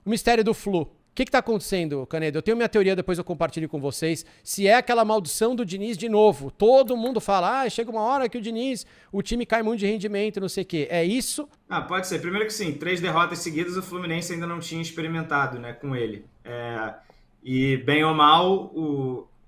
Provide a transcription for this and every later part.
O mistério do Flu. O que está acontecendo, Canedo? Eu tenho minha teoria, depois eu compartilho com vocês. Se é aquela maldição do Diniz de novo. Todo mundo fala, chega uma hora que o Diniz, o time cai muito de rendimento, não sei o quê. É isso? Pode ser. Primeiro que sim, 3 derrotas seguidas o Fluminense ainda não tinha experimentado, né, com ele. E bem ou mal,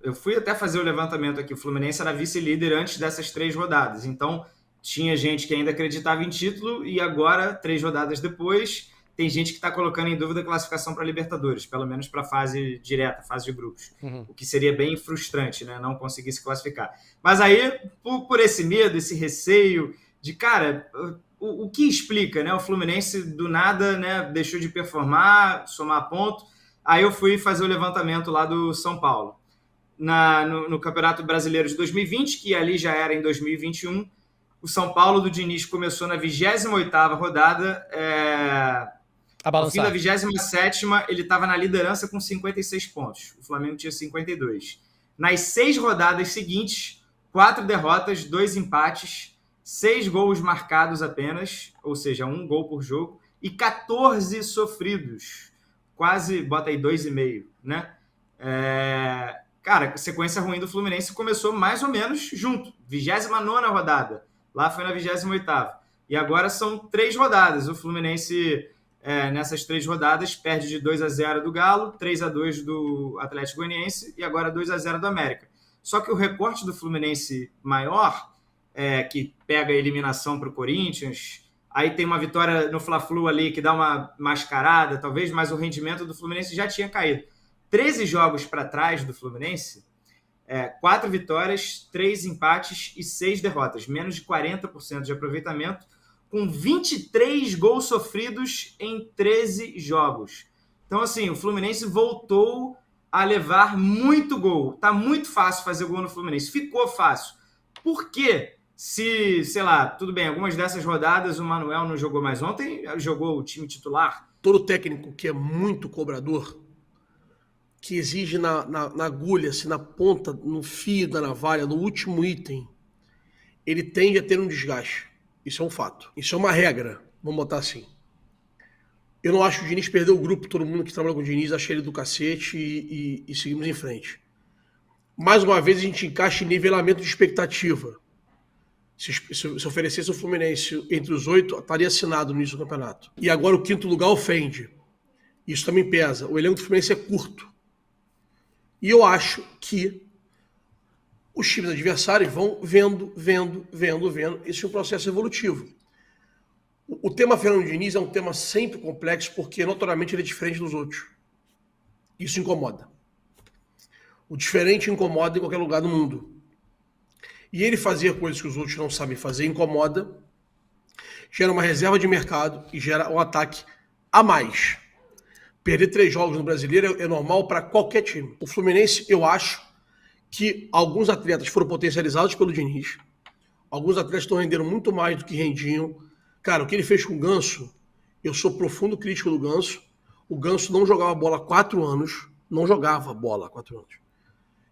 eu fui até fazer o levantamento aqui, o Fluminense era vice-líder antes dessas 3 rodadas. Então, tinha gente que ainda acreditava em título e agora, 3 rodadas depois, tem gente que está colocando em dúvida a classificação para a Libertadores, pelo menos para a fase direta, fase de grupos. O que seria bem frustrante, né? Não conseguir se classificar. Mas aí, por esse medo, esse receio de, cara, o que explica, né? O Fluminense do nada, né, deixou de performar, somar ponto. Aí eu fui fazer o levantamento lá do São Paulo. No Campeonato Brasileiro de 2020, que ali já era em 2021, o São Paulo do Diniz começou na 28ª rodada. Ao fim da 27ª, ele estava na liderança com 56 pontos. O Flamengo tinha 52. Nas 6 rodadas seguintes, 4 derrotas, 2 empates, 6 gols marcados apenas, ou seja, 1 gol por jogo, e 14 sofridos. Quase, bota aí 2,5, né? Cara, a sequência ruim do Fluminense começou mais ou menos junto. 29ª rodada. Lá foi na 28ª. E agora são 3 rodadas. O Fluminense, nessas 3 rodadas, perde de 2-0 do Galo, 3-2 do Atlético Goianiense e agora 2-0 do América. Só que o recorte do Fluminense maior, que pega a eliminação para o Corinthians, aí tem uma vitória no Fla-Flu ali que dá uma mascarada, talvez, mas o rendimento do Fluminense já tinha caído. 13 jogos para trás do Fluminense, 4 vitórias, 3 empates e 6 derrotas, menos de 40% de aproveitamento, com 23 gols sofridos em 13 jogos. Então, assim, o Fluminense voltou a levar muito gol. Tá muito fácil fazer gol no Fluminense. Ficou fácil. Por quê? Se, sei lá, tudo bem, algumas dessas rodadas o Manuel não jogou mais ontem, jogou o time titular. Todo técnico que é muito cobrador, que exige na agulha, assim, na ponta, no fio da navalha, no último item, ele tende a ter um desgaste. Isso é um fato. Isso é uma regra, vamos botar assim. Eu não acho que o Diniz perdeu o grupo, todo mundo que trabalha com o Diniz acha ele do cacete e seguimos em frente. Mais uma vez a gente encaixa em nivelamento de expectativa. Se oferecesse o Fluminense entre os 8, estaria assinado no início do campeonato. E agora o 5º lugar ofende. Isso também pesa. O elenco do Fluminense é curto. E eu acho que os times adversários vão vendo. Esse é um processo evolutivo. O tema Fernando Diniz é um tema sempre complexo porque, notoriamente, ele é diferente dos outros. Isso incomoda. O diferente incomoda em qualquer lugar do mundo. E ele fazer coisas que os outros não sabem fazer incomoda, gera uma reserva de mercado e gera um ataque a mais. Perder 3 jogos no Brasileiro é normal para qualquer time. O Fluminense, eu acho que alguns atletas foram potencializados pelo Diniz. Alguns atletas estão rendendo muito mais do que rendiam. Cara, o que ele fez com o Ganso, eu sou profundo crítico do Ganso. O Ganso não jogava bola há 4 anos. Não jogava bola há 4 anos.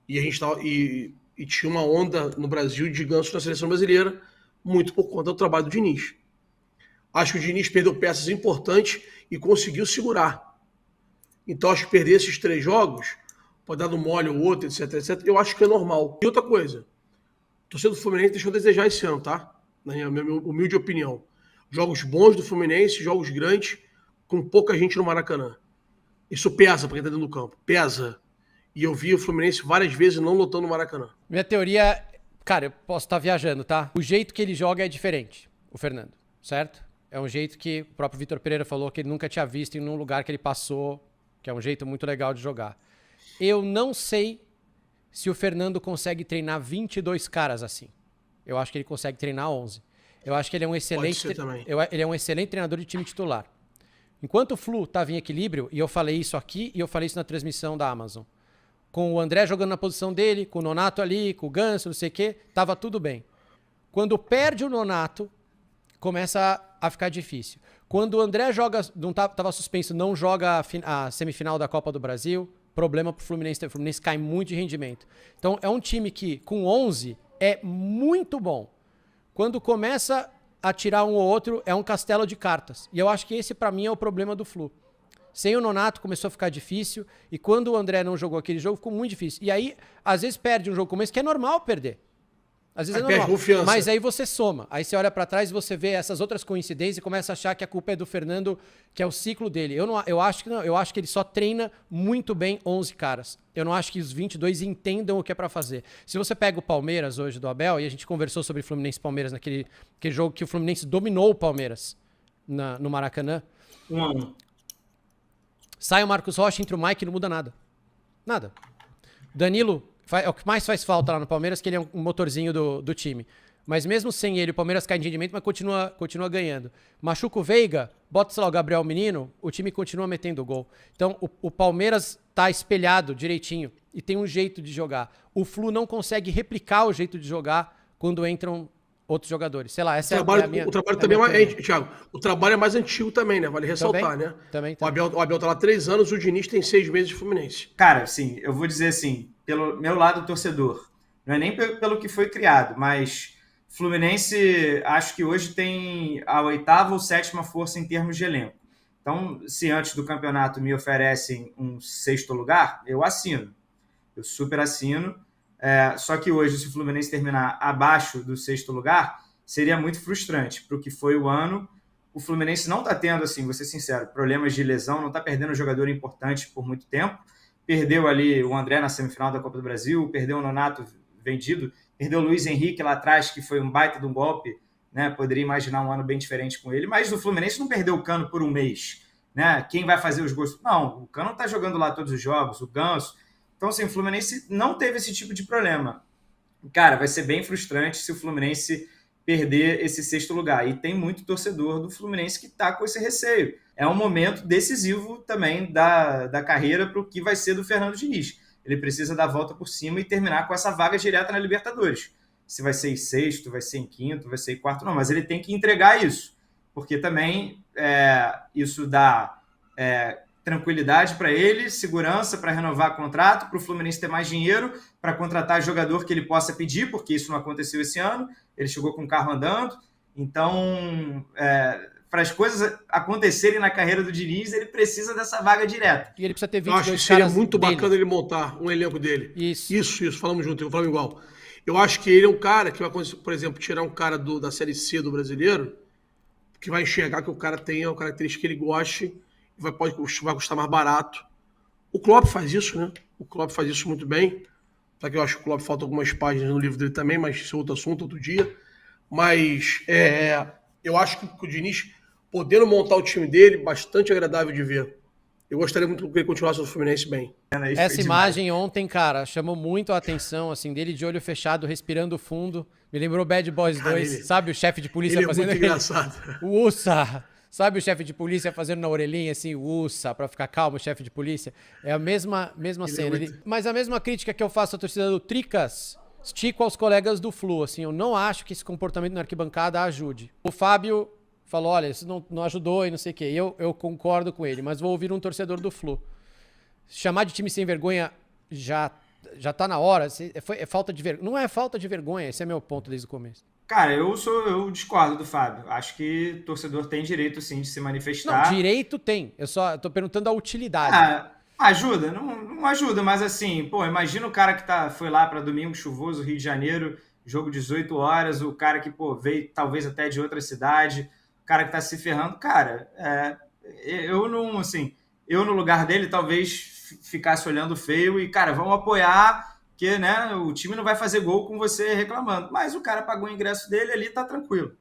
E a gente tava, e tinha uma onda no Brasil de Ganso na seleção brasileira, muito por conta do trabalho do Diniz. Acho que o Diniz perdeu peças importantes e conseguiu segurar. Então, acho que perder esses 3 jogos, pode dar no mole ou outro, etc, eu acho que é normal. E outra coisa, o torcedor do Fluminense deixou a desejar esse ano, tá? Na minha humilde opinião. Jogos bons do Fluminense, jogos grandes, com pouca gente no Maracanã. Isso pesa para quem tá dentro do campo. Pesa. E eu vi o Fluminense várias vezes não lutando no Maracanã. Minha teoria, cara, eu posso estar viajando, tá? O jeito que ele joga é diferente, o Fernando, certo? É um jeito que o próprio Vitor Pereira falou que ele nunca tinha visto em nenhum lugar que ele passou, que é um jeito muito legal de jogar. Eu não sei se o Fernando consegue treinar 22 caras assim. Eu acho que ele consegue treinar 11. Eu acho que ele é um excelente, ele é um excelente treinador de time titular. Enquanto o Flu estava em equilíbrio, e eu falei isso aqui e eu falei isso na transmissão da Amazon, com o André jogando na posição dele, com o Nonato ali, com o Ganso, não sei o quê, tava tudo bem. Quando perde o Nonato, começa a ficar difícil. Quando o André joga, não tava suspenso, não joga a semifinal da Copa do Brasil, problema pro Fluminense. O Fluminense cai muito de rendimento. Então é um time que, com 11, é muito bom. Quando começa a tirar um ou outro, é um castelo de cartas. E eu acho que esse, para mim, é o problema do Flu. Sem o Nonato começou a ficar difícil, e quando o André não jogou aquele jogo, ficou muito difícil. E aí, às vezes perde um jogo como esse, que é normal perder. Às vezes é normal. Confiança. Mas aí você soma. Aí você olha pra trás e você vê essas outras coincidências e começa a achar que a culpa é do Fernando, que é o ciclo dele. Eu acho que não. Eu acho que ele só treina muito bem 11 caras. Eu não acho que os 22 entendam o que é pra fazer. Se você pega o Palmeiras hoje do Abel, e a gente conversou sobre Fluminense e Palmeiras naquele jogo que o Fluminense dominou o Palmeiras no Maracanã. 1-1. Sai o Marcos Rocha, entra o Mike e não muda nada. Nada. Danilo é o que mais faz falta lá no Palmeiras, que ele é um motorzinho do time. Mas mesmo sem ele, o Palmeiras cai em rendimento, mas continua ganhando. Machuca o Veiga, bota, sei lá, o Gabriel Menino, o time continua metendo gol. Então, o Palmeiras tá espelhado direitinho e tem um jeito de jogar. O Flu não consegue replicar o jeito de jogar quando entram outros jogadores. Sei lá, essa o minha... O trabalho também Thiago, o trabalho é mais antigo também, né? Vale ressaltar, né? Também. O Abel tá lá 3 anos, o Diniz tem 6 meses de Fluminense. Cara, assim, eu vou dizer assim, pelo meu lado torcedor, não é nem pelo que foi criado, mas Fluminense acho que hoje tem a 8ª ou 7ª força em termos de elenco. Então, se antes do campeonato me oferecem um 6º lugar, eu assino. Eu super assino. Só que hoje, se o Fluminense terminar abaixo do 6º lugar, seria muito frustrante para o que foi o ano. O Fluminense não está tendo, assim, vou ser sincero, problemas de lesão, não está perdendo um jogador importante por muito tempo. Perdeu ali o André na semifinal da Copa do Brasil, perdeu o Nonato vendido, perdeu o Luiz Henrique lá atrás, que foi um baita de um golpe, né? Poderia imaginar um ano bem diferente com ele, mas o Fluminense não perdeu o Cano por um mês, né? Quem vai fazer os gols? Não, o Cano está jogando lá todos os jogos, o Ganso. Então, assim, o Fluminense não teve esse tipo de problema. Cara, vai ser bem frustrante se o Fluminense perder esse 6º lugar. E tem muito torcedor do Fluminense que está com esse receio. É um momento decisivo também da carreira para o que vai ser do Fernando Diniz. Ele precisa dar a volta por cima e terminar com essa vaga direta na Libertadores. Se vai ser em 6º, vai ser em 5º, vai ser em 4º, não. Mas ele tem que entregar isso. Porque também isso dá tranquilidade para ele, segurança para renovar contrato, para o Fluminense ter mais dinheiro para contratar jogador que ele possa pedir, porque isso não aconteceu esse ano. Ele chegou com o carro andando. Então, para as coisas acontecerem na carreira do Diniz, ele precisa dessa vaga direta. E ele precisa ter 22 Eu acho que seria muito dele. bacana ele montar um elenco dele. Isso. Falamos junto, falamos igual. Eu acho que ele é um cara que vai, por exemplo, tirar um cara da Série C do brasileiro, que vai enxergar que o cara tem a característica que ele goste, vai custar mais barato. O Klopp faz isso, né? O Klopp faz isso muito bem. Só que eu acho que o Klopp falta algumas páginas no livro dele também, mas isso é outro assunto, outro dia. Mas eu acho que o Diniz, podendo montar o time dele, bastante agradável de ver. Eu gostaria muito que ele continuasse no Fluminense bem. Essa imagem ontem, cara, chamou muito a atenção, assim, dele de olho fechado, respirando fundo. Me lembrou Bad Boys 2, sabe o chefe de polícia ele fazendo muito engraçado. O Ussa! Sabe o chefe de polícia fazendo na orelhinha assim, Ussa, pra ficar calmo, o chefe de polícia? É a mesma cena. Mas a mesma crítica que eu faço à torcida do Tricas, estico aos colegas do Flu, assim, eu não acho que esse comportamento na arquibancada ajude. O Fábio falou, olha, isso não ajudou e não sei o quê. E eu concordo com ele, mas vou ouvir um torcedor do Flu. Chamar de time sem vergonha já tá na hora. É falta de vergonha. Não é falta de vergonha, esse é meu ponto desde o começo. Cara, eu discordo do Fábio. Acho que o torcedor tem direito, sim, de se manifestar. Não, direito tem. Eu só tô perguntando a utilidade. Ajuda, não ajuda, mas assim, pô, imagina o cara que foi lá para domingo chuvoso, Rio de Janeiro, jogo 18 horas, o cara que, pô, veio talvez até de outra cidade, o cara que tá se ferrando. Cara, eu não, assim, eu no lugar dele talvez ficasse olhando feio e, cara, vamos apoiar, porque, né, o time não vai fazer gol com você reclamando. Mas o cara pagou o ingresso dele ali, tá tranquilo.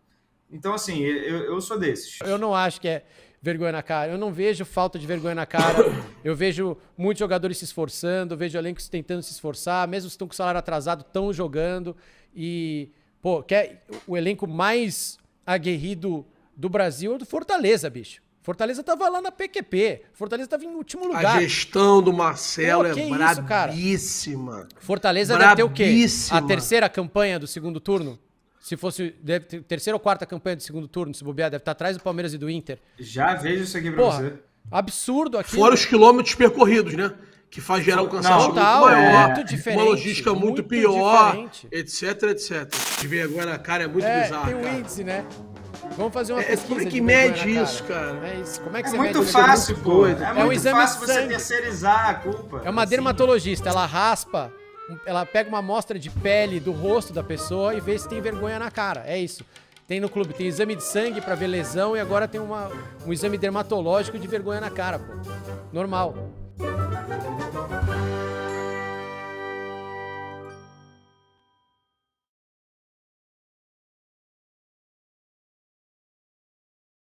Então, assim, eu sou desses. Eu não acho que é vergonha na cara. Eu não vejo falta de vergonha na cara. Eu vejo muitos jogadores se esforçando, vejo elencos tentando se esforçar, mesmo se estão com salário atrasado, estão jogando. E, pô, o elenco mais aguerrido do Brasil é o do Fortaleza, bicho. Fortaleza tava lá na PQP. Fortaleza tava em último lugar. A gestão do Marcelo é Isso, brabíssima. Fortaleza deve ter o quê? A terceira campanha do segundo turno? Se fosse deve ter terceira ou quarta campanha do segundo turno, se bobear, deve estar atrás do Palmeiras e do Inter. Já vejo isso aqui pra você. Absurdo aqui. Fora os quilômetros percorridos, né? Que faz gerar um cansaço muito maior, muito diferente, uma logística muito pior, diferente. etc. De vergonha na cara é muito bizarro. Tem um cara. índice, né? Vamos fazer uma pesquisa. Como é que de vergonha mede na isso, cara? É isso. Como é que É você muito mede fácil, pô. doido. É um muito exame fácil de você sangue. terceirizar a culpa. É uma assim. dermatologista, ela raspa, ela pega uma amostra de pele do rosto da pessoa e vê se tem vergonha na cara. É isso. Tem no clube, tem exame de sangue pra ver lesão e agora tem um exame dermatológico de vergonha na cara, pô. Normal.